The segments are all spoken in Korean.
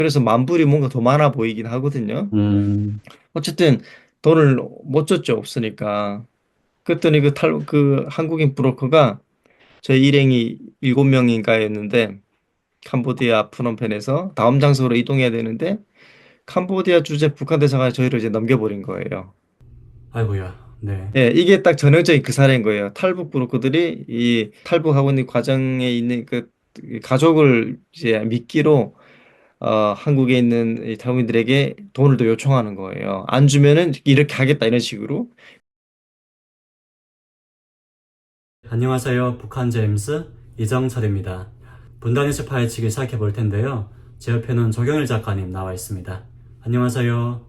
그래서 만불이 뭔가 더 많아 보이긴 하거든요. 음, 어쨌든 돈을 못 줬죠. 없으니까. 그랬더니 그 한국인 브로커가 저희 일행이 7명인가였는데 캄보디아 프놈펜에서 다음 장소로 이동해야 되는데 캄보디아 주재 북한 대사관에 저희를 이제 넘겨버린 거예요. 아이고야. 네. 예, 이게 딱 전형적인 그 사례인 거예요. 탈북 브로커들이 이 탈북하고 있는 과정에 있는 그 가족을 이제 미끼로 한국에 있는 이 탈북민들에게 돈을 더 요청하는 거예요. 안 주면은 이렇게 하겠다 이런 식으로. 안녕하세요. 북한 제임스 이정철입니다. 분단위스 파헤치기 시작해 볼 텐데요. 제 옆에는 조경일 작가님 나와 있습니다. 안녕하세요.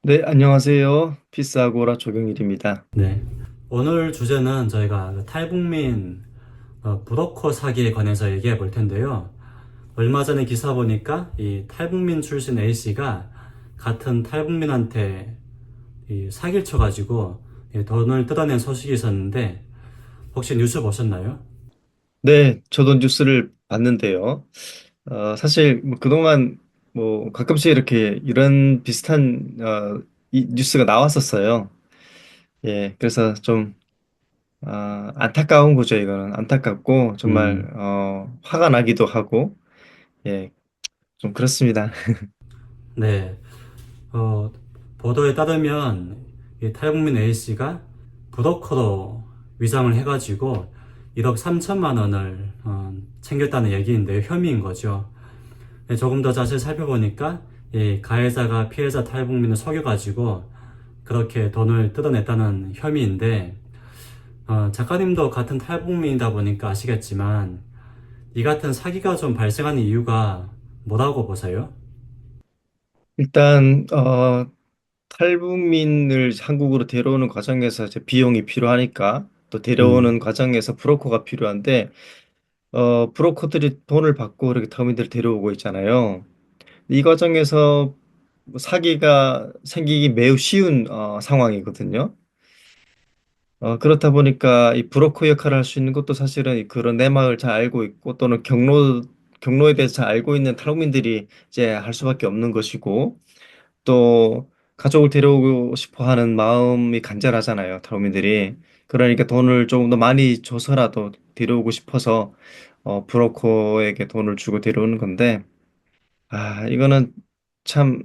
네, 안녕하세요. 피스아고라 조경일입니다. 네. 오늘 주제는 저희가 그 탈북민 브로커 사기에 관해서 얘기해 볼 텐데요. 얼마 전에 기사 보니까 이 탈북민 출신 A씨가 같은 탈북민한테 이 사기를 쳐가지고 돈을 뜯어낸 소식이 있었는데 혹시 뉴스 보셨나요? 네, 저도 뉴스를 봤는데요. 사실 뭐 그동안 뭐 가끔씩 이렇게 이런 비슷한 이 뉴스가 나왔었어요. 예, 그래서 좀 안타까운 거죠, 이거는. 안타깝고 정말 음, 화가 나기도 하고 예, 좀 그렇습니다. 네. 어, 보도에 따르면 이 탈북민 A씨가 브로커로 위장을 해가지고 1억 3천만 원을 챙겼다는 얘기인데 혐의인 거죠. 네, 조금 더 자세히 살펴보니까 이 가해자가 피해자 탈북민을 속여가지고 그렇게 돈을 뜯어냈다는 혐의인데 작가님도 같은 탈북민이다 보니까 아시겠지만 이 같은 사기가 좀 발생하는 이유가 뭐라고 보세요? 일단 탈북민을 한국으로 데려오는 과정에서 이제 비용이 필요하니까 또 데려오는 음, 과정에서 브로커가 필요한데 브로커들이 돈을 받고 이렇게 터미들을 데려오고 있잖아요. 이 과정에서 뭐 사기가 생기기 매우 쉬운 상황이거든요. 그렇다 보니까 이 브로커 역할을 할 수 있는 것도 사실은 그런 내막을 잘 알고 있고 또는 경로에 대해서 잘 알고 있는 탈북민들이 이제 할 수밖에 없는 것이고 또 가족을 데려오고 싶어 하는 마음이 간절하잖아요, 탈북민들이. 그러니까 돈을 조금 더 많이 줘서라도 데려오고 싶어서 브로커에게 돈을 주고 데려오는 건데 이거는 참,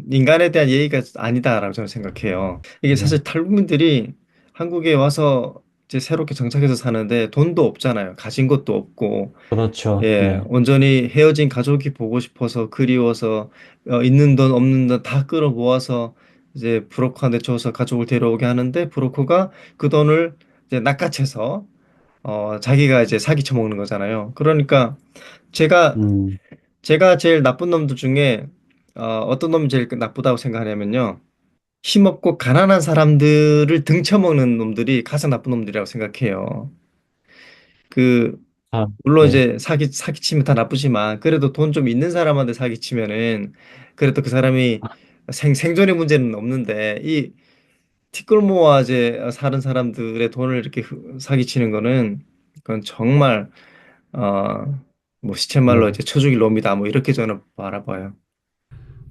인간에 대한 예의가 아니다라고 저는 생각해요. 이게 네. 사실 탈북민들이 한국에 와서 이제 새롭게 정착해서 사는데 돈도 없잖아요. 가진 것도 없고, 그렇죠. 예, 네. 온전히 헤어진 가족이 보고 싶어서 그리워서, 있는 돈 없는 돈 다 끌어 모아서 이제 브로커한테 줘서 가족을 데려오게 하는데, 브로커가 그 돈을 이제 낚아채서, 자기가 이제 사기 쳐먹는 거잖아요. 그러니까 제가 음, 제가 제일 나쁜 놈들 중에 어떤 놈이 제일 나쁘다고 생각하냐면요. 힘없고 가난한 사람들을 등쳐먹는 놈들이 가장 나쁜 놈들이라고 생각해요. 그 아, 물론 네. 이제 사기치면 다 나쁘지만 그래도 돈 좀 있는 사람한테 사기치면은 그래도 그 사람이 생존의 문제는 없는데 이 티끌모아 이제 사는 사람들의 돈을 이렇게 사기치는 거는 그건 정말 뭐 시쳇말로 네. 이제 쳐 죽일 놈이다 뭐 이렇게 저는 바라봐요.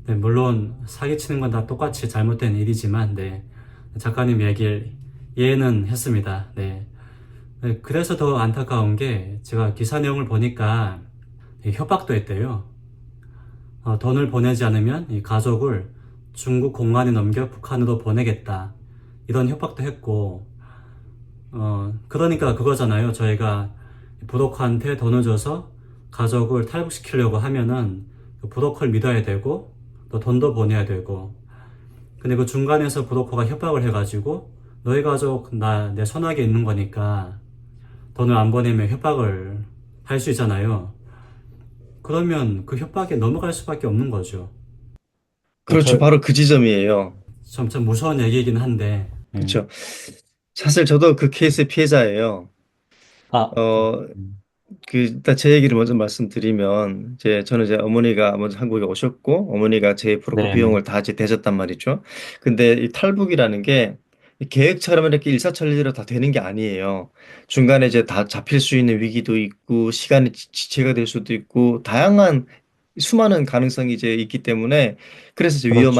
네, 물론 사기치는 건 다 똑같이 잘못된 일이지만, 네. 작가님 얘기를 이해는 했습니다. 네. 네, 그래서 더 안타까운 게 제가 기사 내용을 보니까 협박도 했대요. 돈을 보내지 않으면 이 가족을 중국 공안에 넘겨 북한으로 보내겠다. 이런 협박도 했고, 그러니까 그거잖아요. 저희가 브로커한테 돈을 줘서 가족을 탈북시키려고 하면은 그 브로커를 믿어야 되고, 또 돈도 보내야 되고, 근데 그 중간에서 브로커가 협박을 해가지고, 너희 가족 내 손아귀에 있는 거니까 돈을 안 보내면 협박을 할 수 있잖아요. 그러면 그 협박에 넘어갈 수밖에 없는 거죠. 그렇죠. 바로 그 지점이에요. 참 무서운 얘기이긴 한데, 그렇죠. 사실 저도 그 케이스의 피해자예요. 아, 어, 일단 제 얘기를 먼저 말씀드리면, 저는 이제 어머니가 먼저 한국에 오셨고, 어머니가 제 브로커 네네. 비용을 다 이제 대셨단 말이죠. 근데 이 탈북이라는 게 계획처럼 이렇게 일사천리로 다 되는 게 아니에요. 중간에 이제 다 잡힐 수 있는 위기도 있고, 시간이 지체가 될 수도 있고, 다양한 수많은 가능성이 이제 있기 때문에 그래서 이제 그렇죠.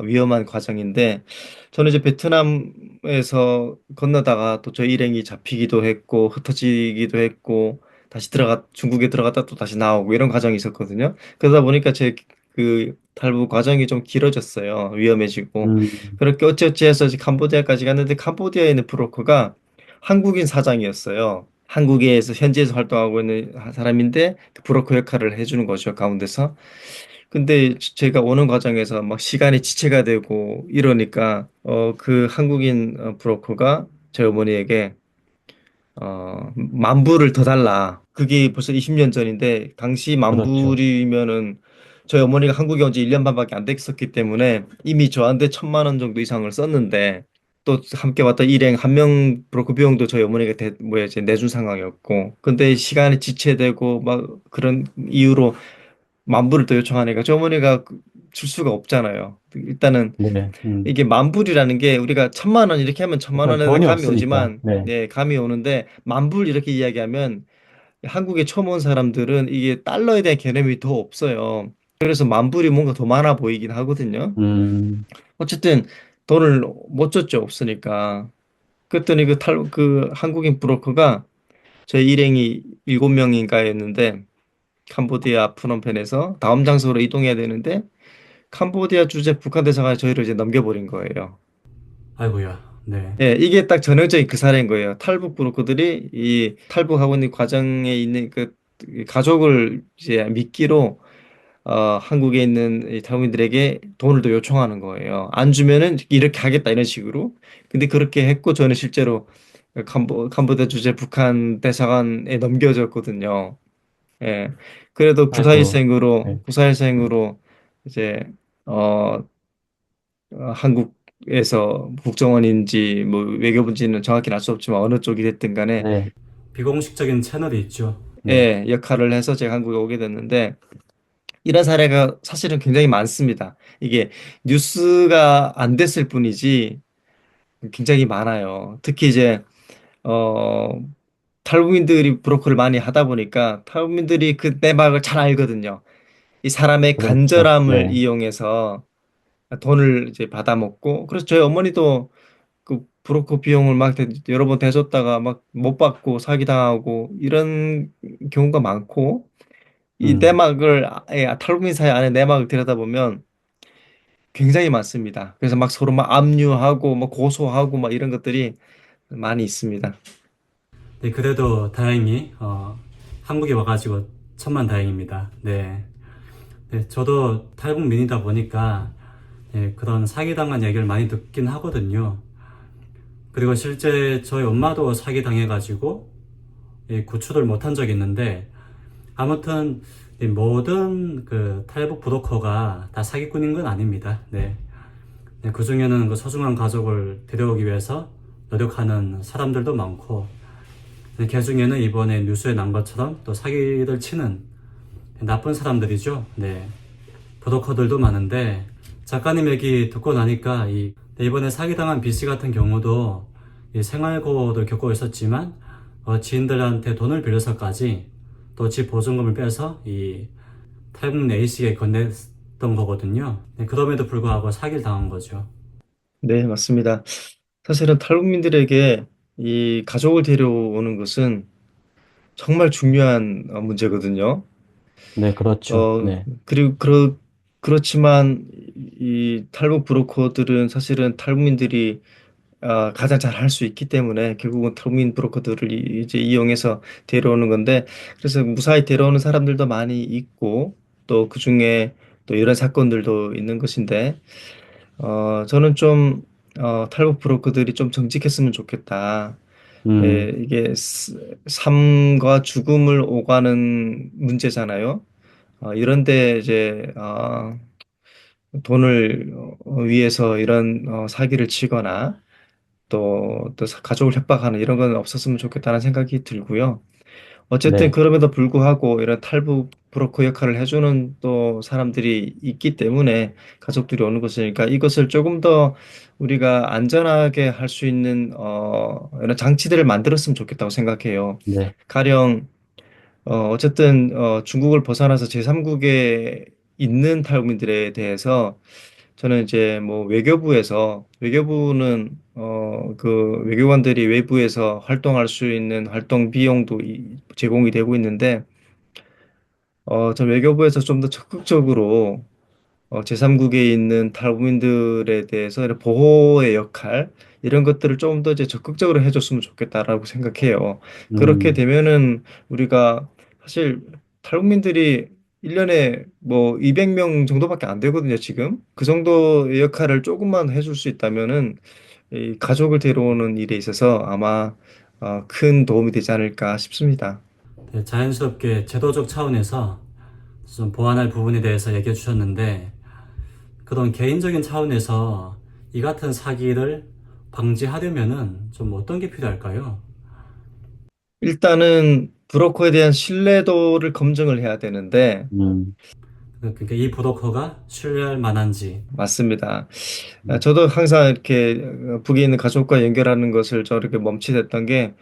위험한 과정인데 저는 이제 베트남에서 건너다가 또 저 일행이 잡히기도 했고 흩어지기도 했고 다시 중국에 들어갔다 또 다시 나오고 이런 과정이 있었거든요. 그러다 보니까 제 그 탈북 과정이 좀 길어졌어요. 위험해지고. 음, 그렇게 어찌어찌 해서 이제 캄보디아까지 갔는데 캄보디아에 있는 브로커가 한국인 사장이었어요. 한국에서 현지에서 활동하고 있는 사람인데 그 브로커 역할을 해주는 거죠, 가운데서. 근데 제가 오는 과정에서 막 시간이 지체가 되고 이러니까 그 한국인 브로커가 제 어머니에게 만 불을 더 달라. 그게 벌써 20년 전인데 당시 만 그렇죠. 불이면은 저희 어머니가 한국에 온 지 1년 반밖에 안 됐었기 때문에 이미 저한테 1,000만 원 정도 이상을 썼는데 또 함께 왔던 일행 한 명 브로커 비용도 저희 어머니가 뭐야 이제 내준 상황이었고 근데 시간이 지체되고 막 그런 이유로 만 불을 더 요청하니까 저희 어머니가 줄 수가 없잖아요. 일단은 네. 이게 만 불이라는 게 우리가 1,000만 원 이렇게 하면 1,000만 일단 원에 돈이 감이 없으니까. 오지만 네. 네, 감이 오는데 만 불 이렇게 이야기하면 한국에 처음 온 사람들은 이게 달러에 대한 개념이 더 없어요. 그래서 만 불이 뭔가 더 많아 보이긴 하거든요. 음, 어쨌든 돈을 못 줬죠. 없으니까. 그랬더니 그 한국인 브로커가 저희 일행이 7명인가였는데 캄보디아 프놈펜에서 다음 장소로 이동해야 되는데 캄보디아 주재 북한 대사관에 저희를 이제 넘겨버린 거예요. 아이고야. 네. 예, 이게 딱 전형적인 그 사례인 거예요. 탈북 브로커들이 이 탈북하고 있는 과정에 있는 그 가족을 이제 미끼로 한국에 있는 이 탈북민들에게 돈을 더 요청하는 거예요. 안 주면은 이렇게 하겠다 이런 식으로. 근데 그렇게 했고 저는 실제로 캄보디아 주재 북한 대사관에 넘겨졌거든요. 예. 그래도 아이고. 네. 구사일생으로 이제 어 한국에서 국정원인지 뭐 외교부인지는 정확히 알 수 없지만 어느 쪽이 됐든 간에 네. 비공식적인 채널이 있죠. 네. 예, 역할을 해서 제가 한국에 오게 됐는데 이런 사례가 사실은 굉장히 많습니다. 이게 뉴스가 안 됐을 뿐이지 굉장히 많아요. 특히 이제 어 탈북민들이 브로커를 많이 하다 보니까 탈북민들이 그 내막을 잘 알거든요. 이 사람의 그렇죠. 간절함을 네. 이용해서 돈을 이제 받아먹고 그래서 저희 어머니도 그 브로커 비용을 막 여러 번 대줬다가 막 못 받고 사기당하고 이런 경우가 많고 이 음. 탈북민 사회 안에 내막을 들여다보면 굉장히 많습니다. 그래서 막 서로 막 압류하고 막 고소하고 막 이런 것들이 많이 있습니다. 네, 그래도 다행히, 한국에 와가지고 천만 다행입니다. 네. 네, 저도 탈북민이다 보니까, 예, 그런 사기당한 얘기를 많이 듣긴 하거든요. 그리고 실제 저희 엄마도 사기당해가지고, 예, 구출을 못한 적이 있는데, 아무튼, 이 모든 그 탈북 브로커가 다 사기꾼인 건 아닙니다. 네. 네, 그 중에는 그 소중한 가족을 데려오기 위해서 노력하는 사람들도 많고, 네, 그 중에는 이번에 뉴스에 난 것처럼 또 사기를 치는 나쁜 사람들이죠. 네. 브로커들도 많은데, 작가님 얘기 듣고 나니까 네, 이번에 사기당한 B 씨 같은 경우도 이 생활고를 겪고 있었지만, 지인들한테 돈을 빌려서까지 또 집 보증금을 빼서 이 탈북 A 씨에게 건넸던 거거든요. 네, 그럼에도 불구하고 사기를 당한 거죠. 네, 맞습니다. 사실은 탈북민들에게 이 가족을 데려오는 것은 정말 중요한 문제거든요. 네, 그렇죠. 어, 네, 그리고 그렇지만 이 탈북 브로커들은 사실은 탈북민들이 가장 잘 할 수 있기 때문에 결국은 탈북민 브로커들을 이제 이용해서 데려오는 건데 그래서 무사히 데려오는 사람들도 많이 있고 또 그중에 또 이런 사건들도 있는 것인데 저는 좀 탈북 브로커들이 좀 정직했으면 좋겠다. 예, 음, 이게 삶과 죽음을 오가는 문제잖아요. 이런데 이제 돈을 위해서 이런 사기를 치거나 또 가족을 협박하는 이런 건 없었으면 좋겠다는 생각이 들고요. 어쨌든 네, 그럼에도 불구하고 이런 탈북 브로커 역할을 해주는 또 사람들이 있기 때문에 가족들이 오는 것이니까 이것을 조금 더 우리가 안전하게 할 수 있는 이런 장치들을 만들었으면 좋겠다고 생각해요. 네, 가령 어쨌든 중국을 벗어나서 제3국에 있는 탈북민들에 대해서 저는 이제 뭐 외교부는 그 외교관들이 외부에서 활동할 수 있는 활동 비용도 제공이 되고 있는데 저 외교부에서 좀 더 적극적으로 제3국에 있는 탈북민들에 대해서 이런 보호의 역할 이런 것들을 좀 더 이제 적극적으로 해줬으면 좋겠다라고 생각해요. 그렇게 음, 되면은 우리가 사실 탈북민들이 1년에 뭐 200명 정도밖에 안 되거든요, 지금. 그 정도의 역할을 조금만 해줄 수 있다면은 이 가족을 데려오는 일에 있어서 아마 큰 도움이 되지 않을까 싶습니다. 네, 자연스럽게 제도적 차원에서 좀 보완할 부분에 대해서 얘기해 주셨는데, 그런 개인적인 차원에서 이 같은 사기를 방지하려면은 좀 어떤 게 필요할까요? 일단은 브로커에 대한 신뢰도를 검증을 해야 되는데 음. 그러니까 이 브로커가 신뢰할 만한지. 맞습니다. 음, 저도 항상 이렇게 북에 있는 가족과 연결하는 것을 저렇게 멈칫했던 게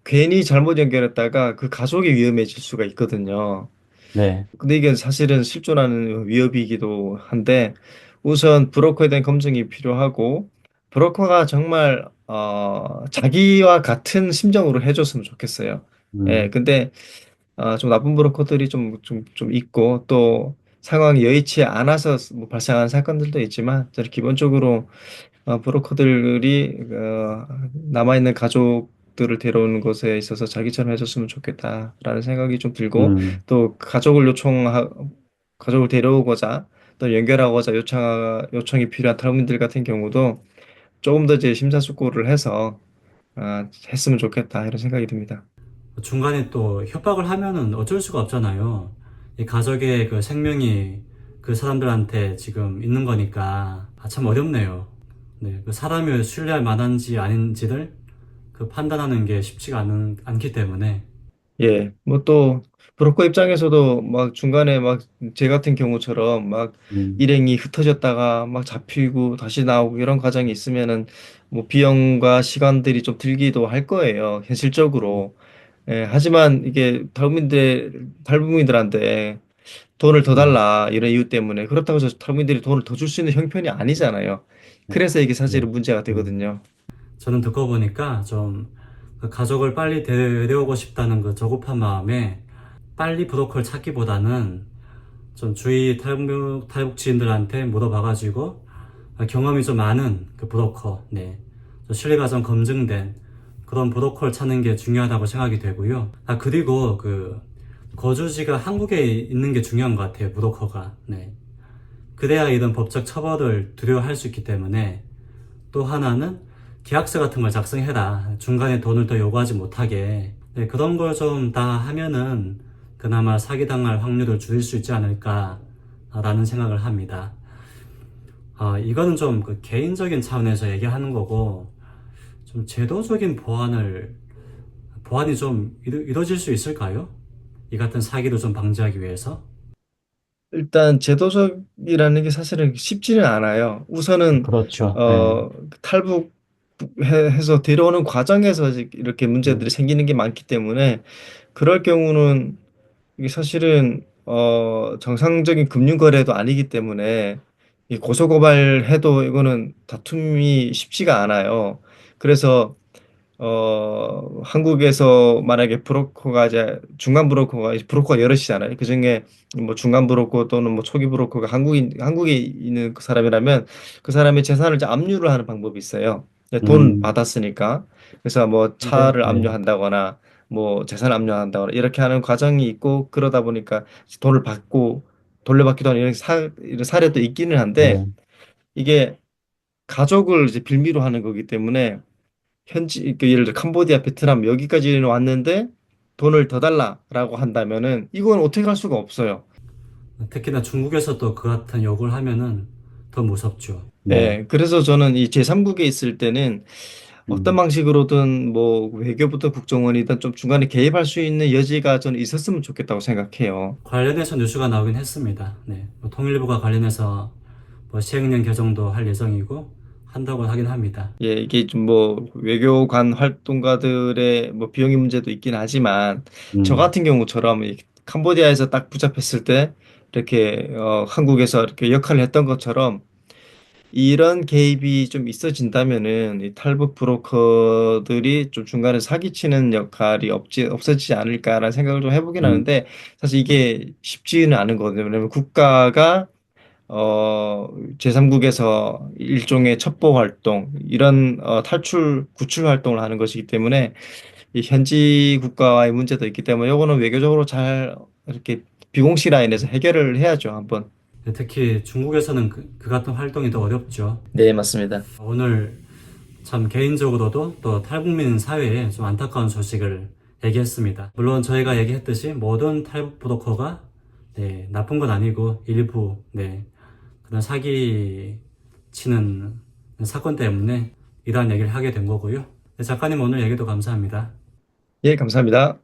괜히 잘못 연결했다가 그 가족이 위험해질 수가 있거든요. 네. 근데 이게 사실은 실존하는 위협이기도 한데 우선 브로커에 대한 검증이 필요하고 브로커가 정말 자기와 같은 심정으로 해줬으면 좋겠어요. 예, 음, 근데 좀 나쁜 브로커들이 좀 있고 또 상황이 여의치 않아서 뭐 발생한 사건들도 있지만 저는 기본적으로 브로커들이 남아있는 가족들을 데려오는 것에 있어서 자기처럼 해줬으면 좋겠다라는 생각이 좀 들고 음, 또 가족을 데려오고자 또 연결하고자 요청이 필요한 탈북민들 같은 경우도 조금 더 이제 심사숙고를 해서 했으면 좋겠다 이런 생각이 듭니다. 중간에 또 협박을 하면은 어쩔 수가 없잖아요. 이 가족의 그 생명이 그 사람들한테 지금 있는 거니까 참 어렵네요. 네, 그 사람을 신뢰할 만한지 아닌지를 그 판단하는 게 쉽지가 않기 때문에. 예, 뭐 또 브로커 입장에서도 막 중간에 막 제 같은 경우처럼 막 음, 일행이 흩어졌다가 막 잡히고 다시 나오고 이런 과정이 있으면은 뭐 비용과 시간들이 좀 들기도 할 거예요, 현실적으로. 예, 하지만 이게 탈북민들한테 돈을 더 음, 달라 이런 이유 때문에 그렇다고 해서 탈북민들이 돈을 더 줄 수 있는 형편이 아니잖아요. 그래서 이게 네. 사실은 문제가 음. 되거든요. 저는 듣고 보니까 좀그 가족을 빨리 데려오고 싶다는 그 저급한 마음에 빨리 브로커를 찾기보다는 좀 주위 탈북지인들한테 물어봐가지고 경험이 좀 많은 그 브로커, 네. 좀 신뢰가 좀 검증된 그런 브로커를 찾는 게 중요하다고 생각이 되고요. 그리고 그 거주지가 한국에 있는 게 중요한 것 같아요, 브로커가. 네. 그래야 이런 법적 처벌을 두려워할 수 있기 때문에 또 하나는 계약서 같은 걸 작성해라. 중간에 돈을 더 요구하지 못하게. 네, 그런 걸 좀 다 하면은 그나마 사기당할 확률을 줄일 수 있지 않을까라는 생각을 합니다. 이거는 좀 그 개인적인 차원에서 얘기하는 거고, 좀 제도적인 보완이 좀 이루어질 수 있을까요? 이 같은 사기를 좀 방지하기 위해서? 일단 제도적이라는 게 사실은 쉽지는 않아요. 우선은 그렇죠. 네. 탈북해서 데려오는 과정에서 이렇게 문제들이 음, 생기는 게 많기 때문에 그럴 경우는 이게 사실은 정상적인 금융 거래도 아니기 때문에 이 고소고발해도 이거는 다툼이 쉽지가 않아요. 그래서 한국에서 만약에 브로커가 이제 중간 브로커가 이제 브로커가 여럿이잖아요. 그중에 뭐 중간 브로커 또는 뭐 초기 브로커가 한국에 있는 그 사람이라면 그 사람의 재산을 이제 압류를 하는 방법이 있어요. 돈 음, 받았으니까. 그래서 뭐 근데, 차를 네. 압류한다거나 뭐 재산을 압류한다거나 이렇게 하는 과정이 있고 그러다 보니까 돈을 받고 돌려받기도 하는 이런 사례도 있기는 한데 네. 이게 가족을 이제 빌미로 하는 거기 때문에 예를 들어 캄보디아, 베트남 여기까지는 왔는데 돈을 더 달라라고 한다면은 이건 어떻게 할 수가 없어요. 특히나 중국에서 또 그 같은 욕을 하면은 더 무섭죠. 네. 예, 그래서 저는 이 제3국에 있을 때는 어떤 음. 방식으로든 뭐 외교부터 국정원이든 좀 중간에 개입할 수 있는 여지가 저는 있었으면 좋겠다고 생각해요. 관련해서 뉴스가 나오긴 했습니다. 네. 뭐 통일부가 관련해서 뭐 시행령 개정도 할 예정이고 한다고 하긴 합니다. 예, 이게 좀 뭐 외교관 활동가들의 뭐 비용의 문제도 있긴 하지만 저 음, 같은 경우처럼 이 캄보디아에서 딱 붙잡혔을 때 이렇게 한국에서 이렇게 역할을 했던 것처럼 이런 개입이 좀 있어진다면은 이 탈북 브로커들이 좀 중간에 사기치는 역할이 없어지지 않을까라는 생각을 좀 해보긴 음, 하는데 사실 이게 쉽지는 않은 거거든요. 왜냐면 국가가 제3국에서 일종의 첩보 활동, 이런 구출 활동을 하는 것이기 때문에 이 현지 국가와의 문제도 있기 때문에 요거는 외교적으로 잘 이렇게 비공식 라인에서 해결을 해야죠, 한번. 네, 특히 중국에서는 그 같은 활동이 더 어렵죠. 네, 맞습니다. 오늘 참 개인적으로도 또 탈북민 사회에 좀 안타까운 소식을 얘기했습니다. 물론 저희가 얘기했듯이 모든 탈북 브로커가 네, 나쁜 건 아니고 일부 네, 그런 사기 치는 사건 때문에 이러한 얘기를 하게 된 거고요. 네, 작가님 오늘 얘기도 감사합니다. 예, 감사합니다.